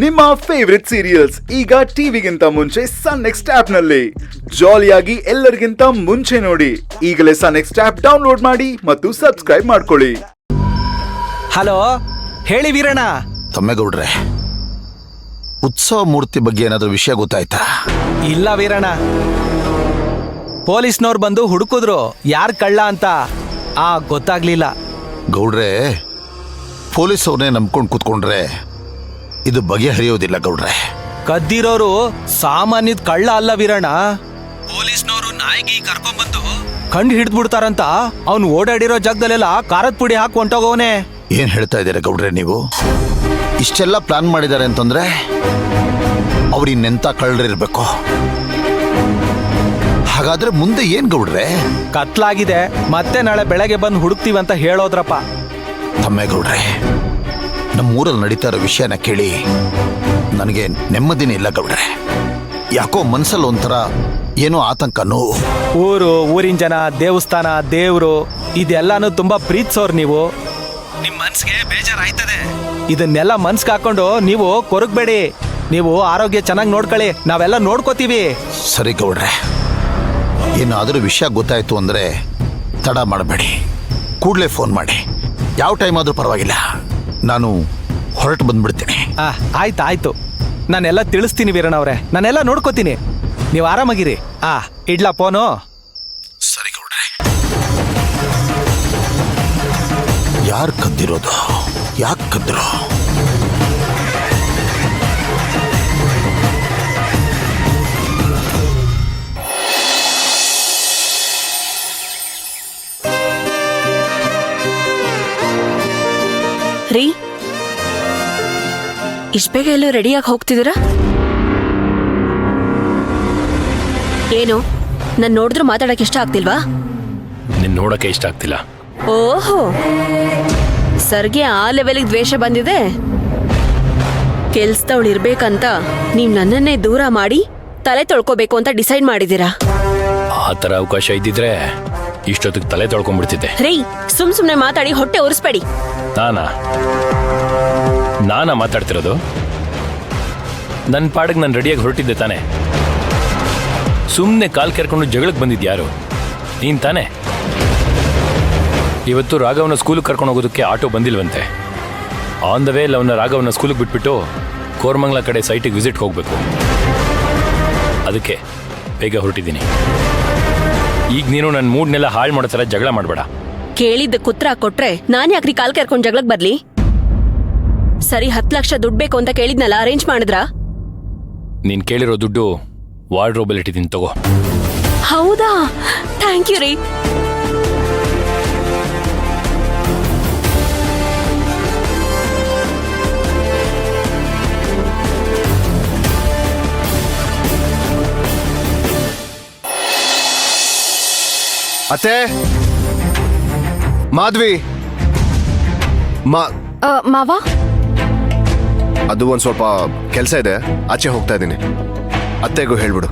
ನಿಮ್ಮ favourite serials ಈಗ ಟಿವಿಗಿಂತ ಮುಂಚೆ ಸನ್ ನೆಕ್ಸ್ಟ್ ಆಪ್ ನಲ್ಲಿ ಜಾಲಿಯಾಗಿ ಎಲ್ಲರಿಗಿಂತ ಮುಂಚೆ ನೋಡಿ. ಈಗಲೇ ಸನ್ ನೆಕ್ಸ್ಟ್ ಆಪ್ ಡೌನ್ಲೋಡ್ ಮಾಡಿ ಮತ್ತು ಸಬ್ಸ್ಕ್ರೈಬ್ ಮಾಡ್ಕೊಳ್ಳಿ. ಹಲೋ, ಹೇಳಿ ವೀರಣ್ಣ. ತಮ್ಮೇಗೌಡ್ರೆ, ಉತ್ಸವ ಮೂರ್ತಿ ಬಗ್ಗೆ ಏನಾದರೂ ವಿಷಯ ಗೊತ್ತಾಯ್ತಾ? ಇಲ್ಲ ವೀರಣ್ಣ, ಪೊಲೀಸ್ನವ್ರು ಬಂದು ಹುಡುಕಿದ್ರು ಯಾರ್ ಕಳ್ಳ ಅಂತ. ಗೊತ್ತಾಗ್ಲಿಲ್ಲ. ಗೌಡ್ರೆ, ಪೊಲೀಸ್ ಅವ್ರನ್ನೇ ನಂಬ್ಕೊಂಡು ಕೂತ್ಕೊಂಡ್ರೆ ಇದು ಬಗೆಹರಿಯೋದಿಲ್ಲ ಗೌಡ್ರೆ. ಕದ್ದಿರೋರು ಸಾಮಾನ್ಯದ ಕಳ್ಳ ಅಲ್ಲ ವೀರಣ್ಣ. ಪೊಲೀಸ್ನವರು ನಾಯಿಗೆ ಕರ್ಕೊಂಡ್ಬಂದು ಕಂಡು ಹಿಡಿದ್ಬಿಡ್ತಾರಂತ ಅವ್ನು ಓಡಾಡಿರೋ ಜಾಗದಲ್ಲೆಲ್ಲ ಖಾರದ ಪುಡಿ ಹಾಕಿ ಹೊಂಟೋಗವನೆ. ಏನ್ ಹೇಳ್ತಾ ಇದ್ದೀರಾ ಗೌಡ್ರೆ ನೀವು? ಇಷ್ಟೆಲ್ಲ ಪ್ಲಾನ್ ಮಾಡಿದ್ದಾರೆ ಅಂತಂದ್ರೆ ಅವ್ರು ಇನ್ನೆಂತ ಕಳ್ಳರಿರ್ಬೇಕು. ಹಾಗಾದ್ರೆ ಮುಂದೆ ಏನ್ ಗೌಡ್ರೆ? ಕತ್ಲಾಗಿದೆ, ಮತ್ತೆ ನಾಳೆ ಬೆಳಗ್ಗೆ ಬಂದು ಹುಡುಕ್ತೀವಂತ ಹೇಳೋದ್ರಪ್ಪ. ತಮ್ಮೇಗೌಡ್ರೆ, ನಮ್ಮೂರಲ್ಲಿ ನಡೀತಾ ಇರೋ ವಿಷಯನ ಕೇಳಿ ನನಗೆ ನೆಮ್ಮದಿನೇ ಇಲ್ಲ ಗೌಡ್ರೆ. ಯಾಕೋ ಮನ್ಸಲ್ಲಿ ಒಂಥರ ಏನೋ ಆತಂಕ, ನೋವು. ಊರಿನ ಜನ, ದೇವಸ್ಥಾನ, ದೇವ್ರು ಇದೆಲ್ಲಾನು ತುಂಬಾ ಪ್ರೀತಿಸೋರ್ ನೀವು. ನಿಮ್ ಮನ್ಸ್ಗೆ ಬೇಜಾರಾಯ್ತದೆ. ಇದನ್ನೆಲ್ಲ ಮನ್ಸ್ಗೆ ಹಾಕೊಂಡು ನೀವು ಕೊರಗಬೇಡಿ. ನೀವು ಆರೋಗ್ಯ ಚೆನ್ನಾಗಿ ನೋಡ್ಕೊಳ್ಳಿ, ನಾವೆಲ್ಲ ನೋಡ್ಕೋತೀವಿ. ಸರಿ ಗೌಡ್ರೆ, ಏನಾದರೂ ವಿಷಯ ಗೊತ್ತಾಯ್ತು ಅಂದ್ರೆ ತಡ ಮಾಡಬೇಡಿ, ಕೂಡಲೇ ಫೋನ್ ಮಾಡಿ. ಯಾವ ಟೈಮ್ ಆದ್ರೂ ಪರವಾಗಿಲ್ಲ, ನಾನು ಹೊರಟು ಬಂದ್ಬಿಡ್ತೀನಿ. ಆಯ್ತು, ನಾನೆಲ್ಲ ತಿಳಿಸ್ತೀನಿ ವೀರಣ್ಣ ಅವ್ರೆ, ನಾನೆಲ್ಲ ನೋಡ್ಕೋತೀನಿ. ನೀವು ಆರಾಮಾಗಿರಿ. ಇಡ್ಲಾ ಫೋನು? ಸರಿ ಗೌಡ್ರೆ. ಯಾರು ಕದ್ದಿರೋದು? ಯಾಕೆ ಕದ್ದರು? ರೀ, ಇಷ್ಟ ಬೇಗ ಎಲ್ಲೋ ರೆಡಿಯಾಗಿ ಹೋಗ್ತಿದ್ದೀರಾ? ಏನು, ನಾನು ನೋಡಿದ್ರು ಮಾತಾಡಕ್ಕೆ ಇಷ್ಟ ಆಗ್ತಿಲ್ವಾ? ನಿನ್ನ ನೋಡಕ್ಕೆ ಇಷ್ಟ ಆಗ್ತಿಲ್ಲ. ಓಹೋ, ಸರ್ಗೆ ಆ ಲೆವೆಲ್ಗೆ ದ್ವೇಷ ಬಂದಿದೆ. ಕೆಲ್ಸದವಳು ಇರ್ಬೇಕಂತ ನೀವ್ ನನ್ನನ್ನೇ ದೂರ ಮಾಡಿ ತಲೆ ತೊಳ್ಕೋಬೇಕು ಅಂತ ಡಿಸೈಡ್ ಮಾಡಿದೀರಾ? ಆ ಥರ ಅವಕಾಶ ಇದ್ದಿದ್ರೆ ಇಷ್ಟೊತ್ತಿಗೆ ತಲೆ ತೊಳ್ಕೊಂಡ್ಬಿಡ್ತಿದ್ದೆ. ರೀ, ಸುಮ್ನೆ ಮಾತಾಡಿ ಹೊಟ್ಟೆ ಉರಿಸ್ಬೇಡಿ. ನಾನಾ ಮಾತಾಡ್ತಿರೋದು? ನನ್ನ ಪಾಡಿಗೆ ನಾನು ರೆಡಿಯಾಗಿ ಹೊರಟಿದ್ದೆ ತಾನೆ. ಸುಮ್ಮನೆ ಕಾಲ್ ಕೆರ್ಕೊಂಡು ಜಗಳಕ್ಕೆ ಬಂದಿದ್ಯಾರು? ನೀನು ತಾನೆ. ಇವತ್ತು ರಾಘವನ ಸ್ಕೂಲಿಗೆ ಕರ್ಕೊಂಡು ಹೋಗೋದಕ್ಕೆ ಆಟೋ ಬಂದಿಲ್ವಂತೆ. ಆನ್ ದ ವೇ ಅವನ್ನ ರಾಘವನ ಸ್ಕೂಲಿಗೆ ಬಿಟ್ಬಿಟ್ಟು ಕೋರ್ಮಂಗ್ಲ ಕಡೆ ಸೈಟಿಗೆ ವಿಸಿಟ್ಗೆ ಹೋಗಬೇಕು. ಅದಕ್ಕೆ ಬೇಗ ಹೊರಟಿದ್ದೀನಿ. ಈಗ ನೀನು ನನ್ನ ಮೂಡ್ನೆಲ್ಲ ಹಾಳು ಮಾಡೋ ಥರ ಜಗಳ ಮಾಡಬೇಡ. ಕೇಳಿದ್ದ ಕುತ್ರ ಕೊಟ್ರೆ ನಾನು ಯಾಕ್ರಿ ಕಾಲ್ ಕೆರ್ಕೊಂಡ್ ಜಗಳಕ್ಕೆ ಬರ್ಲಿ? ಸರಿ, 10 ಲಕ್ಷ ದುಡ್ಡು ಬೇಕು ಅಂತ ಕೇಳಿದ್ನಲ್ಲ, ಅರೇಂಜ್ ಮಾಡಿದ್ರಾ? ನೀನು ಕೇಳಿರೋ ದುಡ್ಡು ವಾರ್ಡ್ರೋಬಲ್ಲಿ ಇಟ್ಟಿದ್ದೀನಿ, ತಗೋ. ಹೌದಾ? ಥ್ಯಾಂಕ್ ಯು ರೀ. ಅತ್ತೆ, ಮಾಧವಿ, ಮಾವ, ಅದು ಒಂದ್ ಸ್ವಲ್ಪ ಕೆಲಸ ಇದೆ, ಆಚೆ ಹೋಗ್ತಾ ಇದ್ದೀನಿ. ಅತ್ತೆಗೂ ಹೇಳ್ಬಿಡು.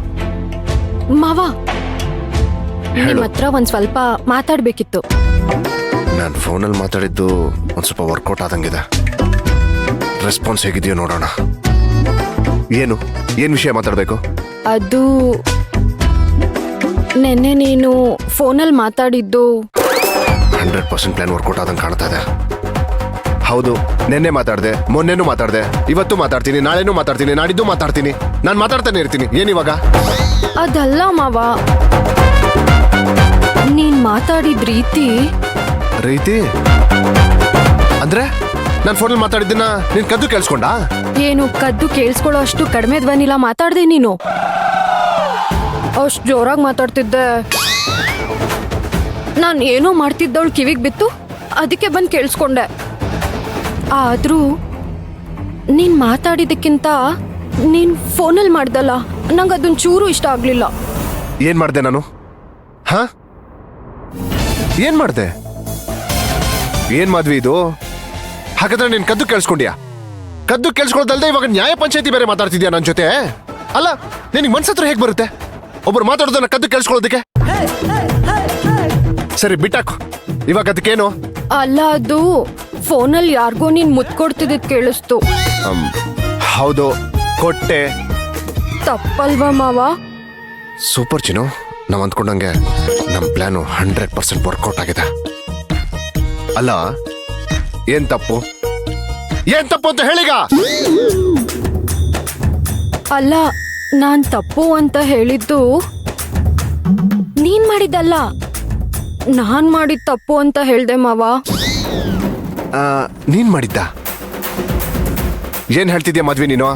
ಮಾವ, ನಿಮ್ಮ ಹತ್ರ ಒಂದ್ ಸ್ವಲ್ಪ ಮಾತಾಡ್ಬೇಕಿತ್ತು. ನಾನು ಫೋನಲ್ಲಿ ಮಾತಾಡಿದ್ದು ಒಂದ್ ಸ್ವಲ್ಪ ವರ್ಕೌಟ್ ಆದಂಗಿದೆ. ರೆಸ್ಪಾನ್ಸ್ ಹೇಗಿದೆಯೋ ನೋಡೋಣ. ಏನ್ ವಿಷಯ ಮಾತಾಡ್ಬೇಕು? ಅದು ನೆನ್ನೆ ನೀನು ಫೋನಲ್ಲಿ ಮಾತಾಡಿದ್ದು 100% ಪ್ಲಾನ್ ವರ್ಕೌಟ್ ಆದಂಗೆ ಕಾಣ್ತಾ ಇದೆ. ಹೌದು, ನೆನ್ನೆ ಮಾತಾಡ್ದೆ, ಮೊನ್ನೆನೂ ಮಾತಾಡ್ದೆ, ಇವತ್ತು ಮಾತಾಡ್ತೀನಿ, ನಾಳೆನೂ ಮಾತಾಡ್ತೀನಿ, ನಾಡಿದ್ದು ಮಾತಾಡ್ತೀನಿ. ನಾನು ಮಾತಾಡ್ತಾನೆ ಇರ್ತೀನಿ. ಏನಿವಾಗ? ಅದಲ್ಲ ಮಾವ, ನೀನ್ ಮಾತಾಡಿದ ರೀತಿ ಅಂದ್ರೆ ನಾನು ಫೋನಲ್ಲಿ ಮಾತಾಡಿದ್ದನ್ನ ನೀನ್ ಕದ್ದು ಕೇಳಿಸ್ಕೊಂಡಾ? ಏನು ಕದ್ದು ಕೇಳಿಸ್ಕೊಳ್ಳೋ ಅಷ್ಟು ಕಡಿಮೆ ಧ್ವನಿಲ ಮಾತಾಡ್ದೆ ನೀನು? ಅಷ್ಟು ಜೋರಾಗಿ ಮಾತಾಡ್ತಿದ್ದೆ. ನಾನು ಏನೋ ಮಾಡ್ತಿದ್ದವಳು ಕಿವಿಗೆ ಬಿತ್ತು, ಅದಕ್ಕೆ ಬಂದು ಕೇಳಿಸ್ಕೊಂಡೆ. ಆದ್ರೂ ನೀನ್ ಮಾತಾಡಿದಕ್ಕಿಂತ ನೀನ್ ಫೋನಲ್ಲಿ ಮಾಡ್ದಲ್ಲ, ನಂಗೆ ಅದೊಂದು ಚೂರು ಇಷ್ಟ ಆಗ್ಲಿಲ್ಲ. ಏನ್ ಮಾಡ್ದೆ ನಾನು? ಏನ್ ಮಾಡ್ದೆ? ಏನ್ ಮಾದ್ವಿ ಇದು? ಹಾಗಾದ್ರೆ ನೀನ್ ಕದ್ದು ಕೇಳಿಸ್ಕೊಂಡ್ಯಾ? ಕದ್ದು ಕೇಳಿಸ್ಕೊಳ್ದಲ್ದೆ ಇವಾಗ ನ್ಯಾಯ ಪಂಚಾಯತಿ ಬೇರೆ ಮಾತಾಡ್ತಿದ್ಯಾ ನನ್ನ ಜೊತೆ? ಅಲ್ಲ, ನಿನಗೆ ಮನ್ಸತ್ರ ಹೇಗೆ ಬರುತ್ತೆ ಒಬ್ರು ಮಾತಾಡೋದನ್ನ ಕದ್ದು ಕೇಳಿಸ್ಕೊಳ್ಳೋದಕ್ಕೆ? ಸರಿ ಬಿಟ್ಟಾಕು, ಇವಾಗ ಅದಕ್ಕೇನು? ಅಲ್ಲ, ಅದು ಫೋನಲ್ಲಿ ಯಾರಿಗೋ ನೀನ್ ಮುತ್ಕೊಡ್ತಿದ್ದ ಕೇಳಿಸ್ತು. ಹೌದು ಕೊಟ್ಟೆ. ತಪ್ಪಲ್ವಾ ಮಾವ? ಸೂಪರ್ ಚಿನ್ನು, ನಾವ್ ಅಂದ್ಕೊಂಡಂಗೆ ನಮ್ ಪ್ಲಾನು 100% ವರ್ಕೌಟ್ ಆಗಿದೆ. ಅಲ್ಲ, ಏನ್ ತಪ್ಪು ಅಂತ ಹೇಳಿಗ. ಅಲ್ಲ, ನಾನ್ ತಪ್ಪು ಅಂತ ಹೇಳಿದ್ದು ನೀನ್ ಮಾಡಿದ್ದಲ್ಲ, ನಾನ್ ಮಾಡಿದ ತಪ್ಪು ಅಂತ ಹೇಳ್ದೆ ಮಾವ. ನೀನ್ ಮಾಡಿದ್ದ? ಏನ್ ಹೇಳ್ತಿದ್ಯಾ ಮದ್ವೆ ನೀನು?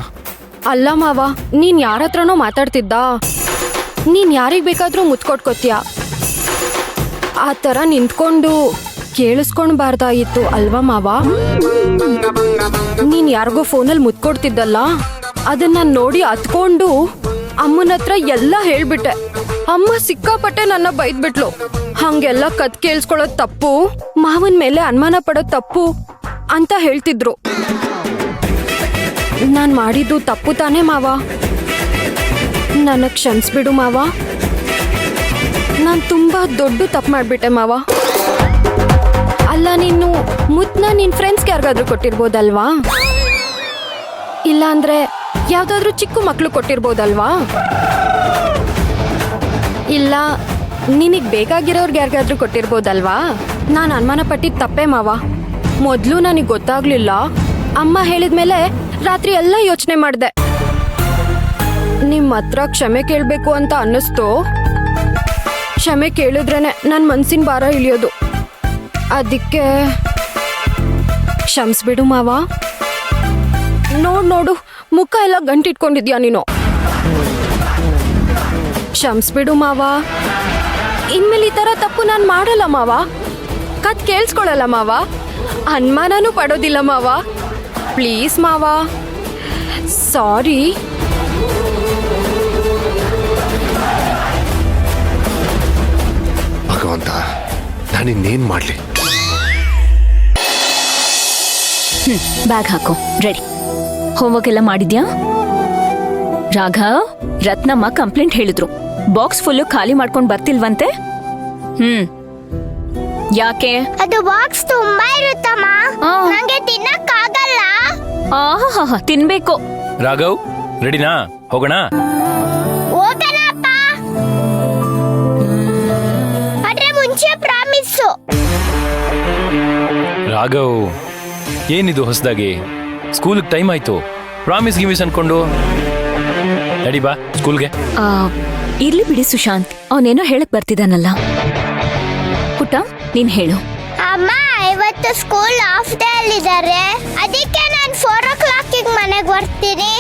ಅಲ್ಲ ಮಾವ, ನೀನ್ ಯಾರ ಹತ್ರನೋ ಮಾತಾಡ್ತಿದ್ದ. ನೀನ್ ಯಾರಿಗ್ ಬೇಕಾದ್ರೂ ಮುತ್ಕೊಟ್ಕೋತೀಯ. ಆ ಥರ ನಿಂತ್ಕೊಂಡು ಕೇಳಿಸ್ಕೊಳ್ಬಾರ್ದಾಗಿತ್ತು ಅಲ್ವಾ ಮಾವ? ನೀನ್ ಯಾರಿಗೋ ಫೋನಲ್ಲಿ ಮುತ್ಕೊಡ್ತಿದ್ದಲ್ಲ, ಅದನ್ನ ನೋಡಿ ಹತ್ಕೊಂಡು ಅಮ್ಮನ ಹತ್ರ ಎಲ್ಲ ಹೇಳ್ಬಿಟ್ಟೆ. ಅಮ್ಮ ಸಿಕ್ಕಾಪಟ್ಟೆ ನನ್ನ ಬೈದ್ಬಿಟ್ಲು. ಹಂಗೆಲ್ಲ ಕತ್ ಕೇಳಿಸ್ಕೊಳ್ಳೋದ್ ತಪ್ಪು, ಮಾವನ್ ಮೇಲೆ ಅನುಮಾನ ಪಡೋದ್ ತಪ್ಪು ಅಂತ ಹೇಳ್ತಿದ್ರು. ನಾನ್ ಮಾಡಿದ್ದು ತಪ್ಪು ತಾನೇ ಮಾವ? ನನಗ್ ಕ್ಷಮಿಸ್ಬಿಡು ಮಾವ. ನಾನ್ ತುಂಬಾ ದೊಡ್ಡ ತಪ್ಪು ಮಾಡ್ಬಿಟ್ಟೆ ಮಾವ. ಅಲ್ಲ, ನೀನು ಮುತ್ನ ನಿನ್ ಫ್ರೆಂಡ್ಸ್ಗೆ ಯಾರಿಗಾದ್ರೂ ಕೊಟ್ಟಿರ್ಬೋದಲ್ವಾ? ಇಲ್ಲ ಅಂದ್ರೆ ಯಾವ್ದಾದ್ರೂ ಚಿಕ್ಕ ಮಕ್ಳು ಕೊಟ್ಟಿರ್ಬೋದಲ್ವಾ? ಇಲ್ಲ ನಿನಗ್ ಬೇಕಾಗಿರೋರ್ಗೆ ಯಾರಿಗಾದ್ರೂ ಕೊಟ್ಟಿರ್ಬೋದಲ್ವಾ? ನಾನು ಅನುಮಾನ ಪಟ್ಟಿದ್ ತಪ್ಪೇ ಮಾವ. ಮೊದ್ಲು ನನಗ್ ಗೊತ್ತಾಗ್ಲಿಲ್ಲ. ಅಮ್ಮ ಹೇಳಿದ್ಮೇಲೆ ರಾತ್ರಿ ಎಲ್ಲ ಯೋಚನೆ ಮಾಡ್ದೆ. ನಿಮ್ ಹತ್ರ ಕ್ಷಮೆ ಕೇಳ್ಬೇಕು ಅಂತ ಅನ್ನಿಸ್ತು. ಕ್ಷಮೆ ಕೇಳಿದ್ರೇನೆ ನನ್ ಮನ್ಸಿನ ಭಾರ ಇಳಿಯೋದು. ಅದಕ್ಕೆ ಕ್ಷಮಿಸ್ಬಿಡು ಮಾವ. ನೋಡು ಮುಖ ಎಲ್ಲ ಗಂಟಿಟ್ಕೊಂಡಿದ್ಯಾ ನೀನು. ಕ್ಷಮಿಸ್ಬಿಡು ಮಾವ. ಇನ್ಮೇಲೆ ಈ ತರ ತಪ್ಪು ನಾನು ಮಾಡಲ್ಲ ಮಾವ. ಕತ್ ಕೇಳಿಸ್ಕೊಳಲ್ಲ ಮಾವ. ಅನುಮಾನನೂ ಪಡೋದಿಲ್ಲ ಮಾವ. ಪ್ಲೀಸ್ ಮಾವ, ಸಾರಿ. ಭಗವಂತ, ನಾನಿನ್ನೇನ್ ಮಾಡ್ಲಿ? ಬ್ಯಾಗ್ ಹಾಕು, ರೆಡಿ. ಹೋಮ್ವರ್ಕ್ ಎಲ್ಲ ಮಾಡಿದ್ಯಾ? ರಾಘವ್, ರತ್ನಮ್ಮ ಕಂಪ್ಲೇಂಟ್ ಹೇಳಿದ್ರು. ಬಾಕ್ಸ್ ಫುಲ್ಲು ಖಾಲಿ ಮಾಡ್ಕೊಂಡ್ ಬರ್ತಿಲ್ವಂತೆ. ಯಾಕೆ? ಅದು ಬಾಕ್ಸ್ ತುಂಬಾ ಇರುತ್ತಮ್ಮ, ನಂಗೆ ತಿನ್ನಕ್ಕಾಗಲ್ಲ. ಆಹಾ, ತಿನ್ಬೇಕು. ರಾಘವ್, ರೆಡಿನಾ? ಹೋಗೋಣ. ಹೋಗೋಣಪ್ಪ, ಆದ್ರೆ ಮುಂಚೆ ಪ್ರಾಮಿಸ್ಸು. ರಾಘವ್, ಏನಿದು ಹೊಸದಾಗಿ? ಸ್ಕೂಲ್ಗೆ ಟೈಮ್ ಆಯ್ತು. ಪ್ರಾಮಿಸ್ ಗಿಮಿಸ್ ಅನ್ಕೊಂಡು ನಡಿ ಬಾ ಸ್ಕೂಲ್ಗೆ. ಇರ್ಲಿ ಬಿಡಿ ಸುಶಾಂತ್, ಅವನೇನೋ ಹೇಳಕ್ ಬರ್ತಿದ್ದಾನಲ್ಲ. ಪುಟ್ಟ, ನೀನ್ ಹೇಳು. ಅಮ್ಮ, ಇವತ್ತು ಸ್ಕೂಲ್ ಹಾಫ್ ಡೇ ಅಲ್ಲಿದ್ದಾರೆ. ಅದಕ್ಕೆ ನಾನು 4 o'clock ಮನೆಗೆ ಬರ್ತೀನಿ.